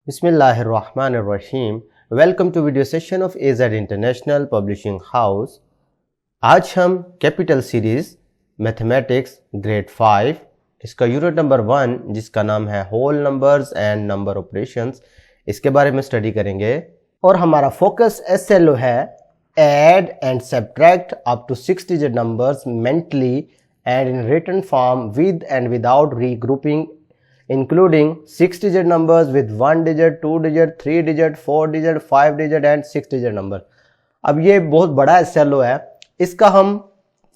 बिस्मिल्लाहिर्रहमानिर्रहीम। Welcome to video session of AZ international publishing house. आज हम कैपिटल सीरीज मैथमेटिक्स ग्रेड 5 इसका unit number 1 जिसका नाम है whole numbers and number operations, इसके बारे में स्टडी करेंगे। और हमारा फोकस SLO है add and subtract up to 6 digit numbers mentally and in written form with and without regrouping including 6 digit numbers with 1 digit, 2 digit, 3 digit, 4 digit, 5 digit and 6 digit number। अब ये बहुत बड़ा SLO है, इसका हम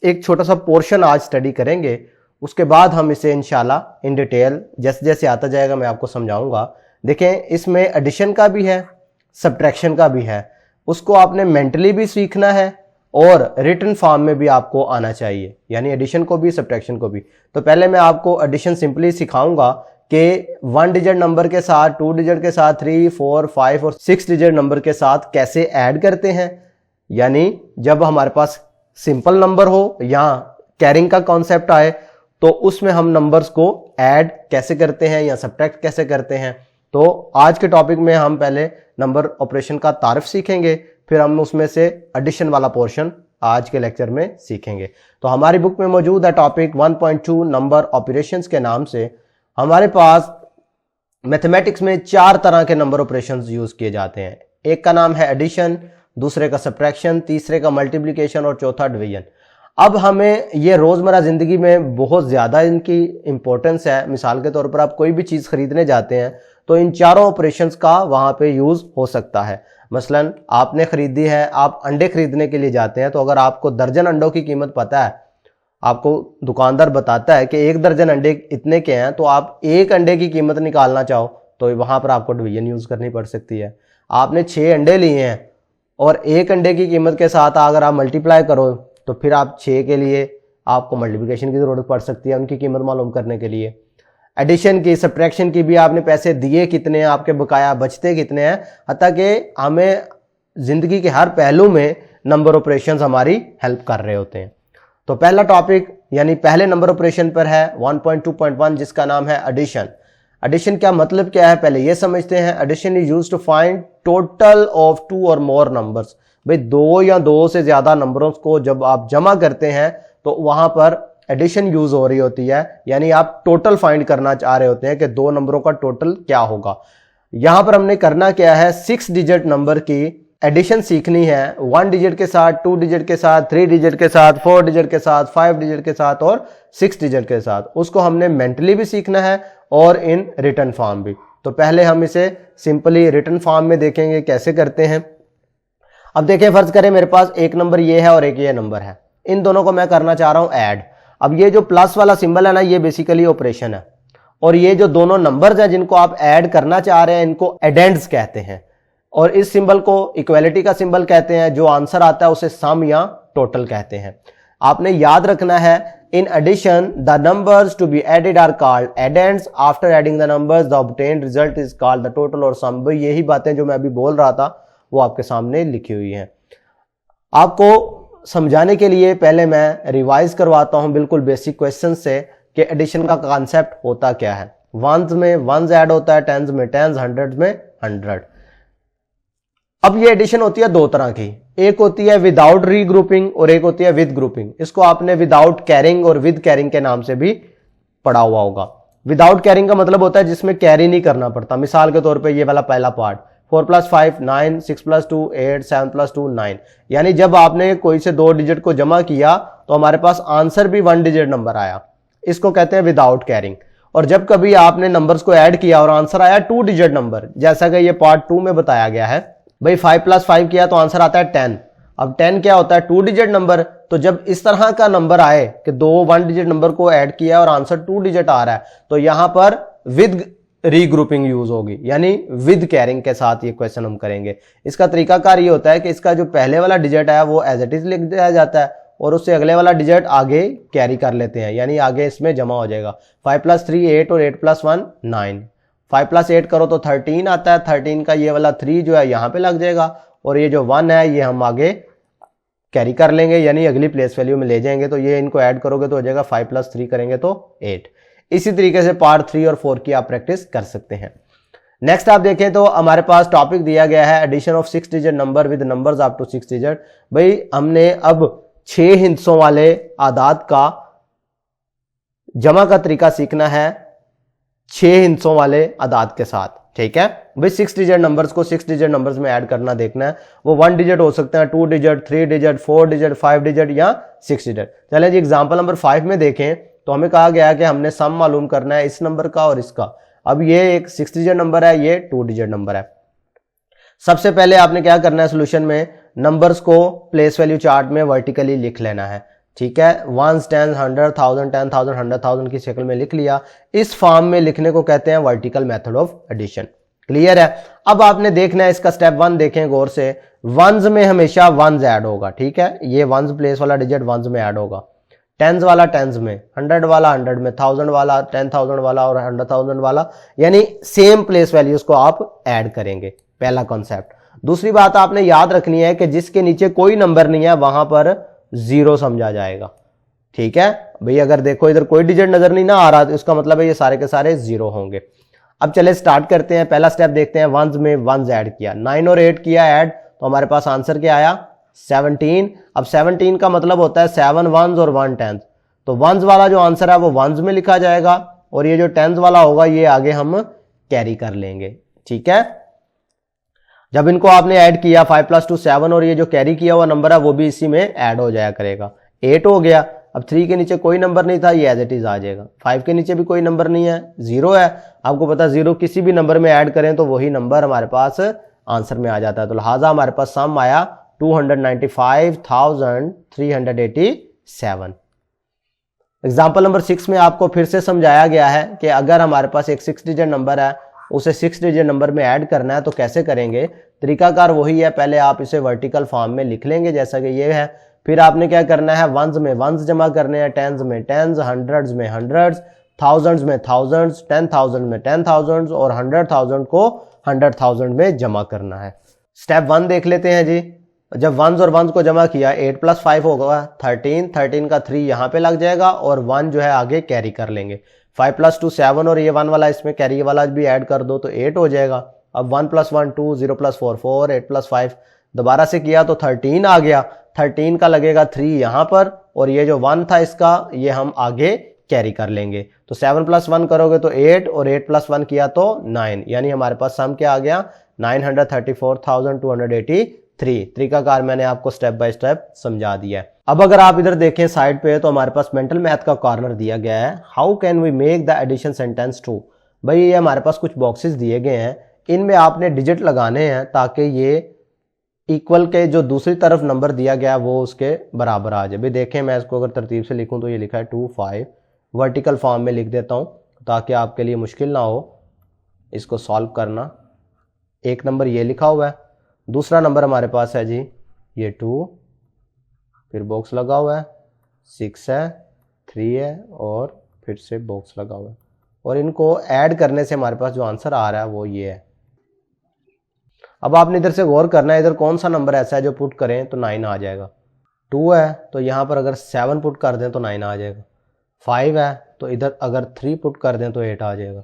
एक छोटा सा पोर्शन आज स्टडी करेंगे, उसके बाद हम इसे इंशाल्लाह इन डिटेल जैसे जैसे आता जाएगा मैं आपको समझाऊंगा। देखें, इसमें एडिशन का भी है, सब्ट्रैक्शन का भी है, उसको आपने मेंटली भी सीखना है और रिटन फॉर्म में भी आपको आना चाहिए, यानी एडिशन को भी सब्ट्रैक्शन को भी। तो पहले मैं आपको एडिशन सिंपली सिखाऊंगा कि 1 डिजिट नंबर के साथ, 2 डिजिट के साथ, 3, 4, 5 और 6 डिजिट नंबर के साथ कैसे ऐड करते हैं। यानी जब हमारे पास सिंपल नंबर हो या कैरिंग का कॉन्सेप्ट आए तो उसमें हम नंबर्स को ऐड कैसे करते हैं या सब्ट्रैक्ट कैसे करते हैं। तो आज के टॉपिक में हम पहले नंबर ऑपरेशन का तारफ सीखेंगे, फिर हम उसमें से एडिशन वाला पोर्शन आज के लेक्चर में सीखेंगे। तो हमारी बुक में मौजूद है टॉपिक 1.2 नंबर ऑपरेशंस के नाम से। हमारे पास मैथमेटिक्स में 4 तरह के नंबर ऑपरेशंस यूज किए जाते हैं। एक का नाम है एडिशन, दूसरे का सब्ट्रैक्शन, तीसरे का मल्टीप्लिकेशन और चौथा डिवीजन। अब हमें ये रोजमर्रा जिंदगी में बहुत ज्यादा इनकी इंपॉर्टेंस है। मिसाल के तौर पर आप कोई भी चीज खरीदने जाते हैं तो इन चारों ऑपरेशंस का वहां पे यूज हो सकता है। मसलन आपने खरीदी है, आप अंडे खरीदने के लिए जाते हैं, तो अगर आपको दर्जन अंडों की कीमत पता है, आपको दुकानदार बताता है कि 1 दर्जन अंडे इतने के हैं, तो आप 1 अंडे की कीमत निकालना चाहो तो वहां पर आपको डिवीजन यूज करनी पड़ सकती है। आपने 6 अंडे लिए हैं और 1 अंडे की कीमत के साथ अगर आप मल्टीप्लाई करो तो फिर आप 6 के लिए आपको मल्टीप्लिकेशन की जरूरत पड़ सकती है उनकी कीमत मालूम करने के लिए। एडिशन की, सब्ट्रैक्शन की भी आपने पैसे दिए कितने हैं, आपके बकाया बचते कितने हैं, हत्ता कि हमें जिंदगी के हर पहलू में नंबर ऑपरेशंस हमारी हेल्प कर रहे होते हैं। तो पहला टॉपिक यानी पहले नंबर ऑपरेशन पर है 1.2.1 जिसका नाम है एडिशन। एडिशन क्या मतलब क्या है पहले ये समझते हैं। Addition is used to find total of 2 और मोर नंबर्स। भाई 2 या 2 से ज्यादा नंबरों को जब आप जमा करते हैं तो वहां पर एडिशन यूज हो रही होती है, यानी आप टोटल फाइंड करना चाह रहे होते हैं कि 2 नंबरों का टोटल क्या होगा। यहां पर हमने करना क्या है, 6 डिजिट नंबर की एडिशन सीखनी है। 1 डिजिट के साथ, 2 डिजिट के साथ, 3 डिजिट के साथ, 4 डिजिट के साथ, 5 डिजिट के साथ और 6 डिजिट के साथ। उसको हमने मेंटली भी सीखना है और इन रिटन फॉर्म भी। तो पहले हम इसे सिंपली रिटन फॉर्म में देखेंगे कैसे करते हैं। अब देखिए, फर्ज करें मेरे पास एक नंबर ये है और एक ये नंबर है, इन दोनों को मैं करना चाह रहा हूं ऐड। अब ये जो प्लस वाला सिंबल है ना, ये बेसिकली ऑपरेशन है, और ये जो दोनों नंबर्स हैं जिनको आप ऐड करना चाह रहे हैं इनको एडेंड्स कहते हैं, और इस सिंबल को इक्वालिटी का सिंबल कहते हैं। जो आंसर आता है उसे सम या टोटल कहते हैं। आपने याद रखना है, in addition the numbers to be added are called addends. After adding the numbers the obtained result is called the total और सम। यही बातें जो मैं अभी बोल रहा था वो आपके सामने लिखी हुई हैं। आपको समझाने के लिए पहले मैं रिवाइज करवाता हूं बिल्कुल बेसिक क्वेश्चन से कि एडिशन का कॉन्सेप्ट होता क्या है। वंस में वंस ऐड होता है, टेंस में टेंस, हंड्रेड में 100। अब ये एडिशन होती है 2 तरह की, एक होती है विदाउट रीग्रुपिंग और एक होती है विद ग्रुपिंग। इसको आपने विदाउट कैरिंग और विद कैरिंग के नाम से भी पढ़ा हुआ होगा। विदाउट कैरिंग का मतलब होता है जिसमें कैरी नहीं करना पड़ता। मिसाल के तौर पे ये वाला पहला पार्ट 4 + 5 9, 6 + 2 8, 7 + 2 9। यानी जब आपने कोई से 2 डिजिट को जमा किया तो हमारे पास आंसर भी 1 डिजिट नंबर आया, इसको कहते हैं विदाउट कैरिंग। और जब कभी आपने नंबर्स को ऐड किया और आंसर आया 2 डिजिट नंबर, जैसा कि ये पार्ट 2 में बताया गया है, भाई 5 + 5 किया तो आंसर आता है 10। अब 10 क्या होता है, 2 डिजिट नंबर। तो जब इस तरह का नंबर आए कि 2 1 डिजिट नंबर को ऐड किया और आंसर 2 डिजिट आ रहा है, तो यहां पर विद रीग्रुपिंग यूज होगी, यानी विद कैरिंग के साथ ये क्वेश्चन हम करेंगे। इसका तरीकाकार ये होता है कि इसका जो पहले वाला डिजिट है वो एज इट इज लिख दिया जाता है और उससे अगले वाला डिजिट आगे कैरी कर लेते हैं, यानी आगे इसमें जमा हो जाएगा। 5 + 3 8 और 8 + 1 9। 5 + 8 करो तो 13 आता है। 13 का ये वाला 3 जो है यहां पे लग जाएगा और ये जो 1 है ये हम आगे कैरी कर लेंगे, यानी अगली प्लेस वैल्यू में ले जाएंगे। तो ये इनको ऐड करोगे तो हो जाएगा 5 + 3 करेंगे तो 8। इसी तरीके से पार्ट 3 और 4 की आप प्रैक्टिस कर सकते हैं। नेक्स्ट आप देखें तो हमारे पास टॉपिक दिया गया है addition of 6 digit number with numbers up to 6 digit. भाई हमने अब 6 हिस्सों वाले आदाद का जमा का तरीका सीखना है 6 हिस्सों वाले आदाद के साथ, ठीक है। भाई 6 डिजिट नंबर्स को 6 डिजिट नंबर्स में ऐड करना देखना है। वो 1 डिजिट हो सकते हैं, 2 डिजिट, 3 डिजिट, 4 डिजिट, 5 डिजिट या 6 डिजिट। चलें जी एग्जांपल नंबर 5 में देखें तो हमें कहा गया है कि हमने सम मालूम करना है इस नंबर का और इसका। अब ये एक 6 डिजिट नंबर है, ये 2 डिजिट नंबर है। सबसे पहले आपने क्या करना है, सोल्यूशन में नंबर्स को प्लेस वैल्यू चार्ट में वर्टिकली लिख लेना है, ठीक है। 1 10 100 1000 10,000 100,000 की शक्ल में लिख लिया। इस फॉर्म में लिखने को कहते हैं vertical method of addition. Clear है। अब आपने देखना है इसका स्टेप 1 देखें गौर से। वंस में हमेशा वंस ऐड होगा, ठीक है। ये वंस प्लेस वाला डिजिट वंस में ऐड होगा, टेंस वाला टेंस में, 100 वाला 100 में, 1000 वाला 10,000 वाला और 100,000 वाला, यानी सेम प्लेस वैल्यूज को आप ऐड करेंगे, पहला कॉन्सेप्ट। दूसरी बात आपने याद रखनी है कि जिसके नीचे कोई नंबर नहीं है वहां पर जीरो समझा जाएगा, ठीक है। भाई अगर देखो इधर कोई डिजिट नजर नहीं ना आ रहा तो इसका मतलब है ये सारे के सारे जीरो होंगे। अब चले स्टार्ट करते हैं। पहला स्टेप देखते हैं, वंस में वंस ऐड किया, 9 और 8 किया ऐड, तो हमारे पास आंसर क्या आया 17। अब 17 का मतलब होता है 7 वंस और 1 टेंथ, तो वंस वाला जो आंसर है वो वंस में लिखा जाएगा और ये जो टेंथ वाला होगा ये आगे हम कैरी कर लेंगे, ठीक है। जब इनको आपने ऐड किया 5 + 2 7 और ये जो कैरी किया हुआ नंबर है वो भी इसी में ऐड हो जाया करेगा। 8 हो गया। अब 3 के नीचे कोई नंबर नहीं था, ये एज इट इज आ जाएगा। 5 के नीचे भी कोई नंबर नहीं है, 0 है। आपको पता 0 किसी भी नंबर में ऐड करें तो वही नंबर हमारे पास आंसर में आ जाता है। तो लिहाजा हमारे पास सम आया 295,387। एग्जाम्पल नंबर 6 में आपको फिर से समझाया गया है कि अगर हमारे पास एक 6 डिजिट नंबर है उसे 6 डिजिट नंबर में ऐड करना है तो कैसे करेंगे। तरीकाकार वही है, पहले आप इसे वर्टिकल फॉर्म में लिख लेंगे जैसा कि ये है। फिर आपने क्या करना है, वंस में वंस जमा करने हैं, टेंस में टेंस, हंड्रेड्स में हंड्रेड्स, थाउजेंड्स में थाउजेंड्स, 10,000 में 10,000 और 100,000 को 100,000 में जमा करना है। स्टेप 1 देख लेते हैं जी। जब वंस और वंस को जमा किया 8 + 5 होगा 13, 13 का 3 यहाँ पे लग जाएगा और 1 जो है आगे कैरी कर लेंगे। 5 + 2 7 और ये 1 वाला इसमें कैरी वाला भी ऐड कर दो तो 8 हो जाएगा। अब 1 + 1 2, 0 + 4 4, 8 + 5 दोबारा से किया तो 13 आ गया। 13 का लगेगा 3 यहां पर और ये जो 1 था इसका ये हम आगे कैरी कर लेंगे। तो 7 + 1 करोगे तो 8 और 8 + 1 किया तो 9, यानी हमारे पास सम क्या आ गया 934,283। तरीकाकार मैंने आपको स्टेप बाय स्टेप समझा दिया है। अब अगर आप इधर देखें साइड पे तो हमारे पास मेंटल मैथ का कॉर्नर दिया गया है। How can we make the addition sentence true. भाई ये हमारे पास कुछ बॉक्सेस दिए गए हैं, इनमें आपने डिजिट लगाने हैं ताकि ये इक्वल के जो दूसरी तरफ नंबर दिया गया वो उसके बराबर आ जाए। भाई देखें मैं इसको अगर तरतीब से लिखूं तो ये लिखा है 2 5, वर्टिकल फॉर्म में लिख देता हूं ताकि आपके लिए मुश्किल ना हो इसको सॉल्व करना। एक नंबर ये लिखा हुआ है, दूसरा नंबर हमारे पास है जी ये 2, फिर बॉक्स लगा हुआ है, 6 है, 3 है और फिर से बॉक्स लगा हुआ है और इनको ऐड करने से हमारे पास जो आंसर आ रहा है वो ये है। अब आपने इधर से गौर करना है, इधर कौन सा नंबर ऐसा है जो पुट करें तो 9 आ जाएगा। 2 है तो यहाँ पर अगर 7 पुट कर दें तो 9 आ जाएगा। 5 है तो इधर अगर 3 पुट कर दें तो 8 आ जाएगा।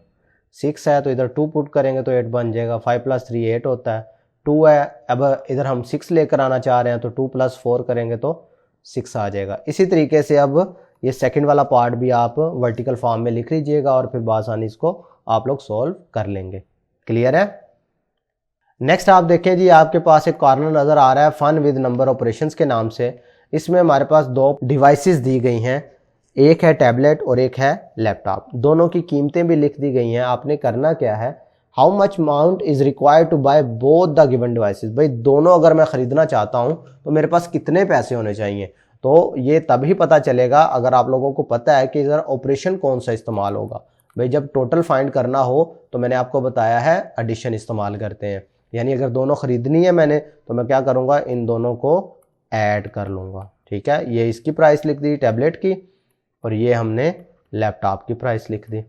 6 है तो इधर 2 पुट करेंगे तो 8 बन जाएगा। 5 + 3 8 होता है। 2 है, अब इधर हम 6 लेकर आना चाह रहे हैं तो 2 + 4 करेंगे तो 6 आ जाएगा। इसी तरीके से अब ये सेकंड वाला पार्ट भी आप वर्टिकल फॉर्म में लिख लीजिएगा और फिर बासानी इसको आप लोग सॉल्व कर लेंगे। क्लियर है। नेक्स्ट आप देखें जी, आपके पास एक कॉर्नर नजर आ रहा है फन विद नंबर ऑपरेशंस के नाम से। इसमें हमारे पास 2 डिवाइसेस दी गई हैं, एक है टैबलेट और एक है लैपटॉप। दोनों की कीमतें भी लिख दी गई हैं। आपने करना क्या है, how much amount is required to buy both the given devices. भाई दोनों अगर मैं खरीदना चाहता हूं तो मेरे पास कितने पैसे होने चाहिए। तो ये तभी पता चलेगा अगर आप लोगों को पता है कि इधर ऑपरेशन कौन सा इस्तेमाल होगा। भाई जब टोटल फाइंड करना हो तो मैंने आपको बताया है एडिशन इस्तेमाल करते हैं, यानी अगर दोनों खरीदनी है मैंने तो मैं क्या करूंगा, इन दोनों को ऐड कर लूंगा। ठीक है, ये इसकी प्राइस लिख दी टैबलेट की और ये हमने लैपटॉप की प्राइस लिख दी।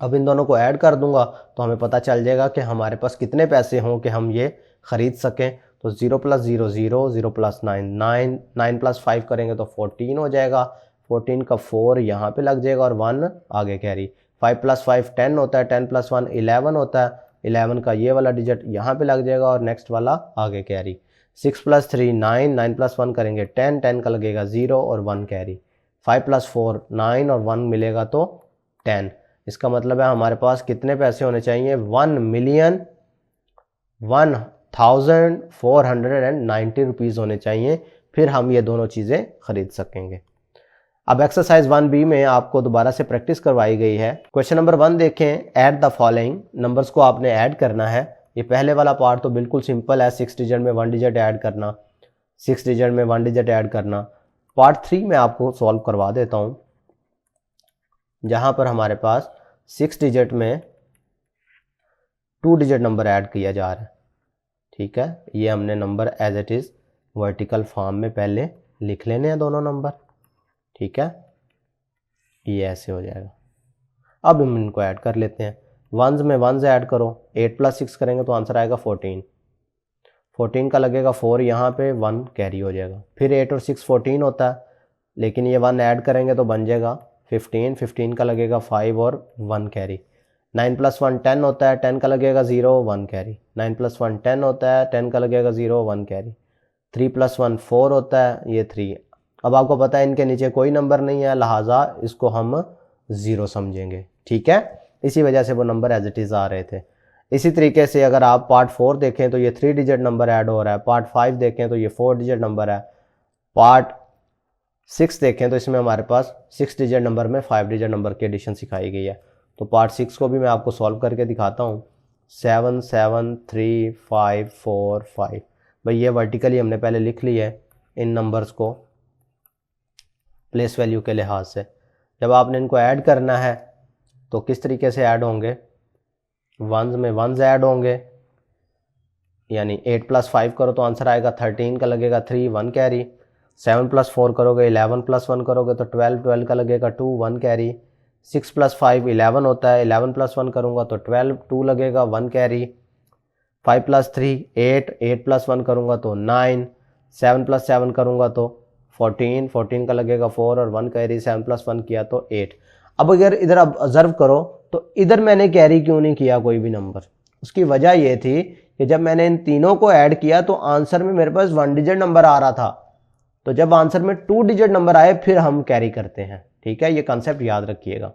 अब इन दोनों को ऐड कर दूंगा तो हमें पता चल जाएगा कि हमारे पास कितने पैसे हों कि हम ये खरीद सकें। तो 0 + 0 0, 0 + 9 9, 9 + 5 करेंगे तो 14 हो जाएगा। 14 का 4 यहाँ पे लग जाएगा और 1 आगे कैरी। 5 + 5 10 होता है, 10 + 1 11 होता है। 11 का ये वाला डिजिट यहाँ पे लग जाएगा और नेक्स्ट वाला आगे कैरी। 6 + 3 9, 9 + 1 करेंगे 10, 10 का लगेगा 0 और 1 कैरी। 5 + 4 9 और 1 मिलेगा तो 10। इसका मतलब है हमारे पास कितने पैसे होने चाहिए, 1,1490 रुपीज़ होने चाहिए, फिर हम ये दोनों चीज़ें खरीद सकेंगे। अब एक्सरसाइज 1B में आपको दोबारा से प्रैक्टिस करवाई गई है। क्वेश्चन नंबर 1 देखें, ऐड द फॉलोइंग, नंबर्स को आपने ऐड करना है। ये पहले वाला पार्ट तो बिल्कुल सिंपल है, 6 डिजिट में 1 डिजिट ऐड करना, 6 डिजिट में 1 डिजिट ऐड करना। पार्ट 3 में आपको सॉल्व करवा देता हूँ, जहाँ पर हमारे पास 6 डिजिट में 2 डिजिट नंबर ऐड किया जा रहा है। ठीक है, ये हमने number as it is vertical form में पहले लिख लेने हैं दोनों नंबर। ठीक है, ये ऐसे हो जाएगा। अब हम इनको ऐड कर लेते हैं। वंस में वंस ऐड करो, 8 + 6 करेंगे तो आंसर आएगा 14। 14 का लगेगा 4, यहाँ पे 1 कैरी हो जाएगा। फिर 8 और 6 14 होता है, लेकिन ये 1 ऐड करेंगे तो बन जाएगा 15। 15 का लगेगा 5 और 1 कैरी। 9 + 1 10 होता है, 10 का लगेगा 0 1 कैरी। 9 + 1 10 होता है, 10 का लगेगा 0 1 कैरी। 3 + 1 4 होता है, ये 3। अब आपको पता है इनके नीचे कोई नंबर नहीं है, लिहाजा इसको हम 0 समझेंगे। ठीक है, इसी वजह से वो नंबर एज इट इज़ आ रहे थे। इसी तरीके से अगर आप पार्ट 4 देखें तो ये 3 डिजिट नंबर ऐड हो रहा है। पार्ट 5 देखें तो ये 4 डिजिट नंबर है। पार्ट 6 देखें तो इसमें हमारे पास 6 डिजिट नंबर में 5 डिजिट नंबर की एडिशन सिखाई गई है। तो पार्ट 6 को भी मैं आपको सॉल्व करके दिखाता हूँ। 7 7 3 5 4 5। भाई ये वर्टिकली हमने पहले लिख ली है इन नंबर्स को प्लेस वैल्यू के लिहाज से। जब आपने इनको ऐड करना है तो किस तरीके से ऐड होंगे, वंस में वंस ऐड होंगे, यानी 8 + 5 करो तो आंसर आएगा 13 का लगेगा 3 1 कैरी। 7 + 4 करोगे, 11 + 1 करोगे तो 12, 12 का लगेगा 2 1 कैरी। 6 + 5 11 होता है, 11 + 1 करूँगा तो 12 2 लगेगा 1 कैरी। 5 + 3 8, 8 + 1 करूँगा तो 9, 7 + 7 करूँगा तो 14, 14 का लगेगा 4 और 1 कैरी। 7 + 1 किया तो 8। अब अगर इधर आप ऑब्जर्व करो तो इधर मैंने कैरी क्यों नहीं किया कोई भी नंबर, उसकी वजह ये थी कि जब मैंने इन तीनों को ऐड किया तो आंसर में मेरे पास 1 डिजिट नंबर आ रहा था। तो जब आंसर में 2 डिजिट नंबर आए फिर हम कैरी करते हैं। ठीक है, ये कंसेप्ट याद रखिएगा।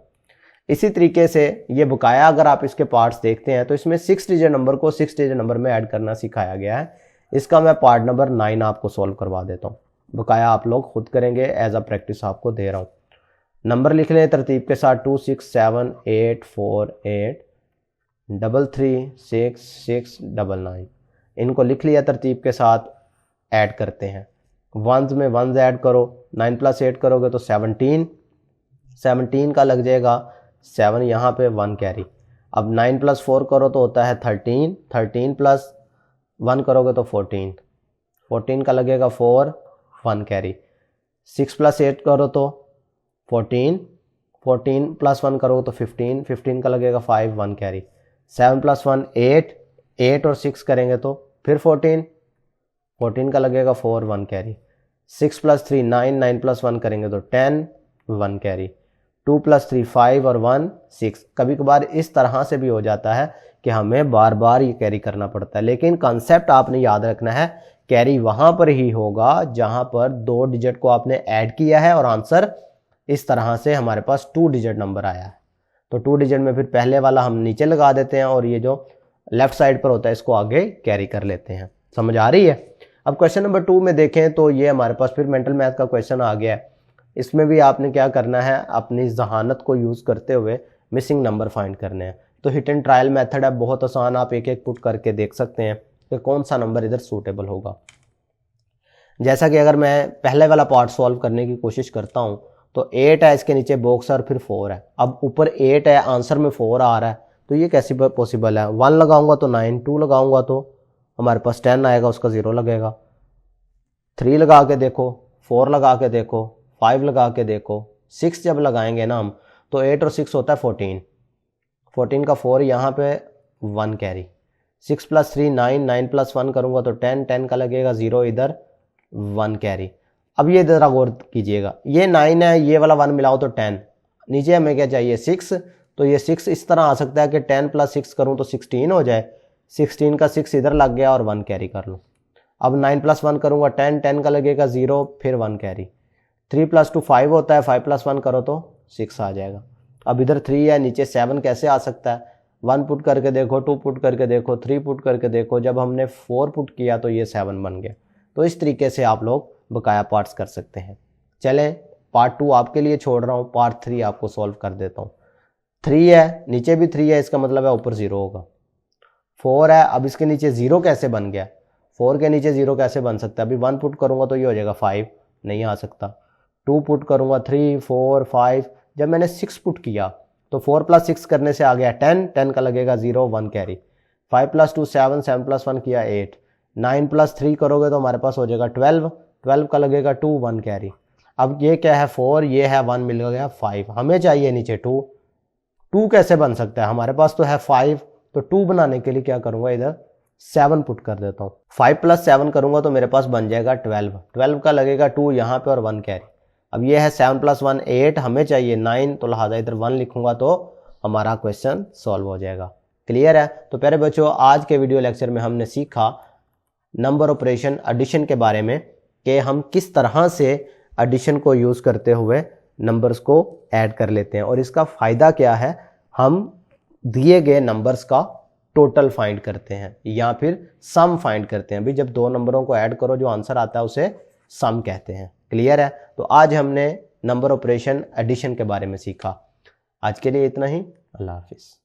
इसी तरीके से ये बकाया अगर आप इसके पार्ट्स देखते हैं तो इसमें 6 डिजिट नंबर को 6 डिजिट नंबर में ऐड करना सिखाया गया है। इसका मैं पार्ट नंबर 9 आपको सॉल्व करवा देता हूँ। बकाया आप लोग खुद करेंगे, एज अ प्रैक्टिस आपको दे रहा हूँ। नंबर लिख लें तरतीब के साथ, 2 6 7 8 4 8 3 3 6 6 9 9। इनको लिख लिया तरतीब के साथ, ऐड करते हैं। वंस में वंस ऐड करो, 9 + 8 करोगे तो 17, 17 का लग जाएगा 7, यहाँ पे 1 कैरी। अब 9 + 4 करो तो होता है 13, 13 + 1 करोगे तो 14, 14 का लगेगा 4 1 कैरी। 6 + 8 करो तो 14, 14 + 1 करोगे तो 15, 15 का लगेगा 5 1 कैरी। 7 + 1 8, 8 और 6 करेंगे तो फिर 14, 14 का लगेगा 4 1 कैरी। 6 + 3 9, 9 + 1 करेंगे तो 10 1 कैरी। 2 + 3 5 और 1 6। कभी कभार इस तरह से भी हो जाता है कि हमें बार बार ये कैरी करना पड़ता है, लेकिन कंसेप्ट आपने याद रखना है, कैरी वहाँ पर ही होगा जहाँ पर 2 डिजिट को आपने ऐड किया है और आंसर इस तरह से हमारे पास 2 डिजिट नंबर आया है। तो 2 डिजिट में फिर पहले वाला हम नीचे लगा देते हैं और ये जो लेफ्ट साइड पर होता है इसको आगे कैरी कर लेते हैं। समझ आ रही है? अब क्वेश्चन नंबर 2 में देखें तो ये हमारे पास फिर मेंटल मैथ का क्वेश्चन आ गया है। इसमें भी आपने क्या करना है, अपनी जहानत को यूज़ करते हुए मिसिंग नंबर फाइंड करने हैं। तो हिट एंड ट्रायल मेथड है, बहुत आसान, आप एक एक पुट करके देख सकते हैं कि कौन सा नंबर इधर सूटेबल होगा। जैसा कि अगर मैं पहले वाला पार्ट सॉल्व करने की कोशिश करता हूँ तो 8 है, इसके नीचे बॉक्स और फिर 4 है। अब ऊपर 8 है, आंसर में 4 आ रहा है, तो ये कैसे पॉसिबल है? 1 लगाऊंगा तो 9, 2 लगाऊंगा तो हमारे पास 10 आएगा, उसका 0 लगेगा। 3 लगा के देखो, 4 लगा के देखो, 5 लगा के देखो, 6 जब लगाएंगे ना हम तो 8 और 6 होता है 14, 14 का 4 यहाँ पे 1 कैरी। 6 + 3 9, 9 + 1 करूँगा तो 10, 10 का लगेगा 0 इधर 1 कैरी। अब ये ज़रा गौर कीजिएगा, ये 9 है, ये वाला 1 मिलाओ तो 10, नीचे हमें क्या चाहिए 6, तो ये 6 इस तरह आ सकता है कि 10 + 6 करूँ तो 16 हो जाए, 16 का 6 इधर लग गया और 1 कैरी कर लूँ। अब 9 + 1 करूँगा 10, 10 का लगेगा 0 फिर 1 कैरी। 3 + 2 5 होता है, 5 + 1 करो तो 6 आ जाएगा। अब इधर 3 है, नीचे 7 कैसे आ सकता है? 1 पुट करके देखो, 2 पुट करके देखो, 3 पुट करके देखो, जब हमने 4 पुट किया तो ये 7 बन गया। तो इस तरीके से आप लोग बकाया पार्ट्स कर सकते हैं। चलें पार्ट 2 आपके लिए छोड़ रहा हूँ, पार्ट 3 आपको सॉल्व कर देता हूँ। 3 है, नीचे भी 3 है, इसका मतलब है ऊपर 0 होगा। 4 है, अब इसके नीचे 0 कैसे बन गया? 4 के नीचे 0 कैसे बन सकता है? अभी 1 पुट करूँगा तो ये हो जाएगा 5, नहीं आ सकता। 2 पुट करूँगा 3, 4, 5, जब मैंने 6 पुट किया तो 4 + 6 करने से आ गया 10, 10 का लगेगा 0, 1 कैरी। 5 + 2 7, 7 + 1 किया 8, 9 + 3 करोगे तो हमारे पास हो जाएगा 12, 12 का लगेगा 2, 1 कैरी। अब ये क्या है 4, ये है 1, मिल गया 5, हमें चाहिए नीचे 2। 2 कैसे बन सकता है? हमारे पास तो है 5, तो 2 बनाने के लिए क्या करूँगा, इधर 7 पुट कर देता हूँ। 5 + 7 करूँगा तो मेरे पास बन जाएगा 12, 12 का लगेगा 2 यहाँ पे और 1 कैरी। अब ये है 7 + 1 8, हमें चाहिए 9, तो लिहाजा इधर 1 लिखूंगा तो हमारा क्वेश्चन सॉल्व हो जाएगा। क्लियर है? तो प्यारे बच्चों, आज के वीडियो लेक्चर में हमने सीखा नंबर ऑपरेशन एडिशन के बारे में कि हम किस तरह से एडिशन को यूज़ करते हुए नंबर्स को ऐड कर लेते हैं और इसका फ़ायदा क्या है। हम दिए गए नंबर्स का टोटल फाइंड करते हैं या फिर सम फाइंड करते हैं। अभी जब दो नंबरों को ऐड करो जो आंसर आता है उसे सम कहते हैं। क्लियर है? तो आज हमने नंबर ऑपरेशन एडिशन के बारे में सीखा। आज के लिए इतना ही। अल्लाह हाफिज़।